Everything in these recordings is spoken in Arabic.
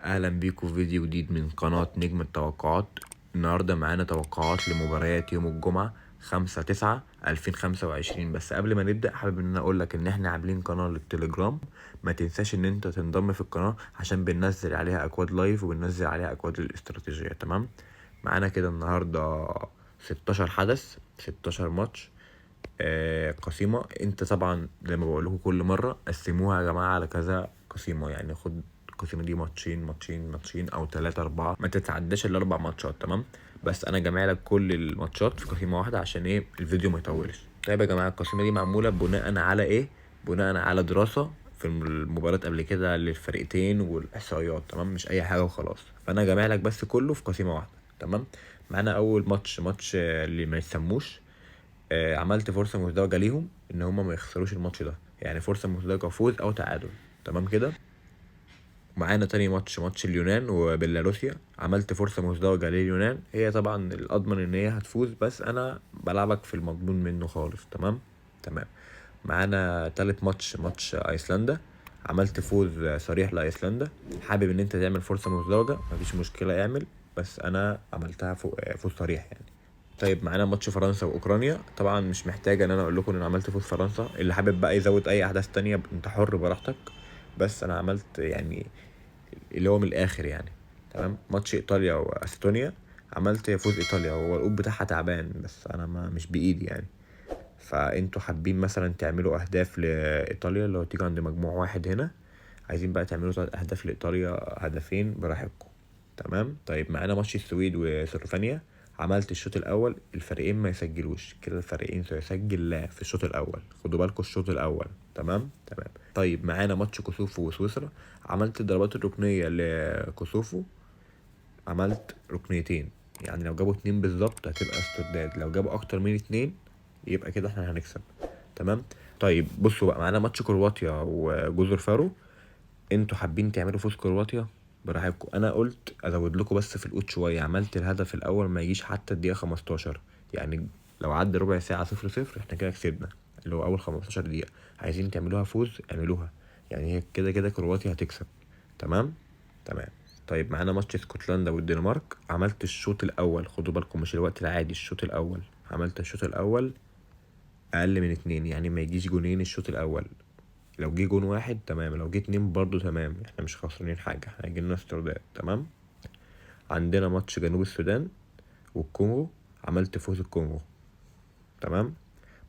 اهلا بيكم في فيديو جديد من قناة نجم التوقعات. النهاردة معانا توقعات لمباريات يوم الجمعة 5/9/2025. بس قبل ما نبدأ حابب ان انا اقول لك ان احنا عاملين قناة للتليجرام، ما تنساش ان انت تنضم في القناة عشان بننزل عليها اكواد لايف وبننزل عليها اكواد الاستراتيجية. تمام، معانا كده النهاردة 16 حدث، 16 ماتش. قسيمة. انت طبعا زي ما بقول لكم كل مرة قسموها يا جماعة على كذا قسيمة، يعني خد القسيمة دي ماتشين ماتشين ماتشين او 3 4، ما تتعداش ال4 ماتشات. تمام، بس انا جامع لك كل الماتشات في قسيمة واحدة عشان ايه الفيديو ما يطولش. طيب يا جماعة، القسيمة دي معمولة بناء على ايه؟ بناء على دراسة في المباريات قبل كده للفريقين والاحصائيات. تمام، مش اي حاجة وخلاص. فانا جامع لك بس كله في قسيمة واحدة. تمام، معانا اول ماتش اللي ما يسموش. عملت فرصة مزدوجة ليهم ان هما ما يخسروش الماتش ده، يعني فرصة مزدوجة فوز او تعادل. تمام كده. معانا تاني ماتش اليونان وبيلاروسيا. عملت فرصة مزدوجة لليونان، هي طبعا الاضمن ان هي هتفوز، بس انا بلعبك في المضمون منه خالص. تمام. معانا تالت ماتش ايسلندا. عملت فوز صريح لايسلندا. حابب ان انت تعمل فرصة مزدوجة مفيش مشكلة اعمل، بس انا عملتها فوز صريح يعني. طيب معانا ماتش فرنسا واوكرانيا. طبعا مش محتاج ان انا اقول لكم ان انا عملت فوز فرنسا. اللي حابب بقى يزود اي احداث تانية انت حر براحتك، بس انا عملت يعني اللي هو من الاخر يعني. تمام. ماتش ايطاليا واستونيا. عملت فوز ايطاليا، هو القوب بتاعها تعبان بس انا ما مش بايدي يعني. فانتوا حابين مثلا تعملوا اهداف لايطاليا اللي هو تيجي عند مجموع واحد هنا، عايزين بقى تعملوا 3 اهداف لايطاليا، هدفين براحتكم. تمام. طيب معانا ماتش السويد وسلوفانيا. عملت الشوط الاول الفريقين ما يسجلوش، كده الفريقين سيسجل لا في الشوط الاول. خدوا بالكم الشوط الاول. تمام. طيب معانا ماتش كوسوفو وسويسرا. عملت الضربات الركنيه لكوسوفو، عملت ركنيتين، يعني لو جابوا 2 بالظبط هتبقى استرداد، لو جابوا اكتر من 2 يبقى كده احنا هنكسب. تمام. طيب بصوا بقى، معانا ماتش كرواتيا وجزر فارو. انتوا حابين تعملوا فوز كرواتيا براحتكم. انا قلت ازود لكم بس في القوت شويه، عملت الهدف الاول ما يجيش حتى الدقيقه 15، يعني لو عدى ربع ساعه 0-0 احنا كده كسبنا، اللي هو اول 15 دقيقه. عايزين تعملوها فوز اعملوها، يعني هي كده كده كرواتيا هتكسب. تمام. طيب معانا ماتش اسكتلندا والدنمارك. عملت الشوط الاول، خدوا بالكم مش الوقت العادي، الشوط الاول. عملت الشوط الاول اقل من 2، يعني ما يجيش جونين الشوط الاول. لو جه جون واحد تمام، لو جه 2 برضو تمام، احنا مش خسرانين حاجة، احنا هيجيلنا استرداد. تمام. عندنا ماتش جنوب السودان والكونغو. عملت فوز الكونغو. تمام.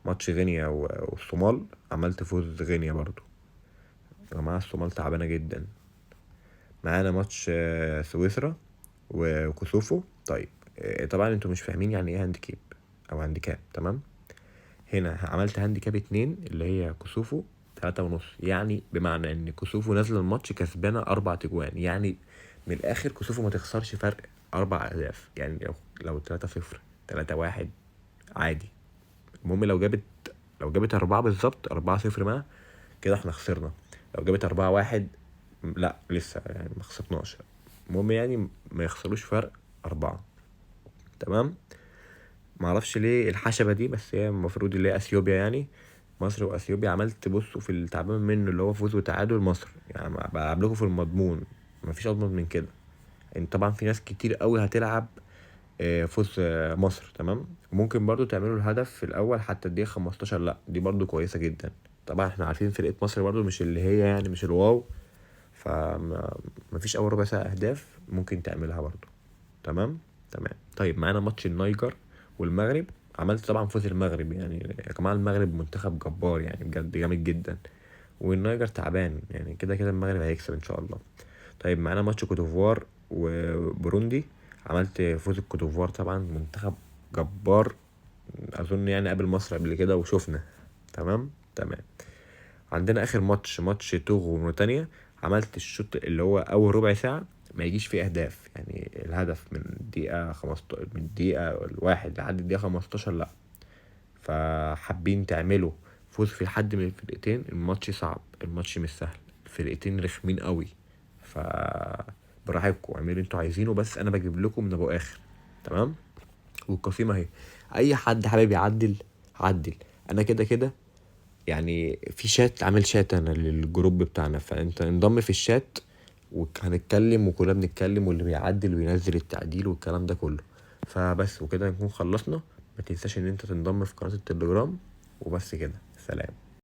ماتش غينيا والصومال. عملت فوز غينيا برضو. يا جماعة الصومال تعبانة جدا. معانا ماتش سويسرا وكوسوفو. طيب طبعا انتوا مش فاهمين يعني ايه هانديكيب او هانديكاب. تمام. هنا عملت هانديكاب 2 اللي هي كوسوفو 3.5، يعني بمعنى ان كوسوفو نازله الماتش كسبانه 4 تجوان، يعني من الاخر كوسوفو ما تخسرش فرق 4 اهداف، يعني لو 3-0 3-1 عادي. المهم لو جابت 4 بالظبط 4-0 ما كده احنا خسرنا. لو جابت 4-1 لا لسه يعني ما خسرناش. المهم يعني ما يخسروش فرق 4. تمام. معرفش ليه الحشبة دي، بس هي المفروض اللي هي اثيوبيا يعني، مصر واثيوبيا. عملت بصوا في التعبان منه اللي هو فوز وتعادل مصر، يعني بلعب لكم في المضمون، مفيش اضمن من كده. ان طبعا في ناس كتير قوي هتلعب فوز مصر. تمام. ممكن برضو تعملوا الهدف في الاول حتى الدقيقة 15، لا دي برضو كويسة جدا. طبعا احنا عارفين فرقة مصر برضو مش اللي هي يعني مش الواو، فمفيش اول ربع ساعة اهداف ممكن تعملها برضو. تمام. طيب معانا ماتش النيجر والمغرب. عملت طبعا فوز المغرب، يعني يا جماعه المغرب منتخب جبار يعني بجد جامد جدا، والنيجر تعبان، يعني كده كده المغرب هيكسب ان شاء الله. طيب معانا ماتش كوتوفوار وبوروندي. عملت فوز الكوتوفوار، طبعا منتخب جبار، اظن يعني قابل مصر قبل كده وشوفنا. تمام. عندنا اخر ماتش توغو وموريتانيا. عملت الشوط اللي هو اول ربع ساعه ما يجيش فيه اهداف، يعني الهدف من الدقيقه 15، من الدقيقه الواحد لحد الدقيقه 15 لا. فحابين تعملوا فوز في حد من الفرقتين، الماتش صعب، الماتش مش سهل، الفرقتين رخمين قوي. ف براحتكم اعملوا اللي انتوا عايزينه، بس انا بجيب لكم من ابو اخر. تمام. والقسيمه اهي، اي حد حابب يعدل عدل. انا كده كده يعني في شات، عامل شات انا للجروب بتاعنا، فانت انضم في الشات وهنتكلم وكلنا بنتكلم، واللي بيعدل وينزل التعديل والكلام ده كله. فبس وكده نكون خلصنا. ما تنساش ان انت تنضم في قناة التليجرام، وبس كده، سلام.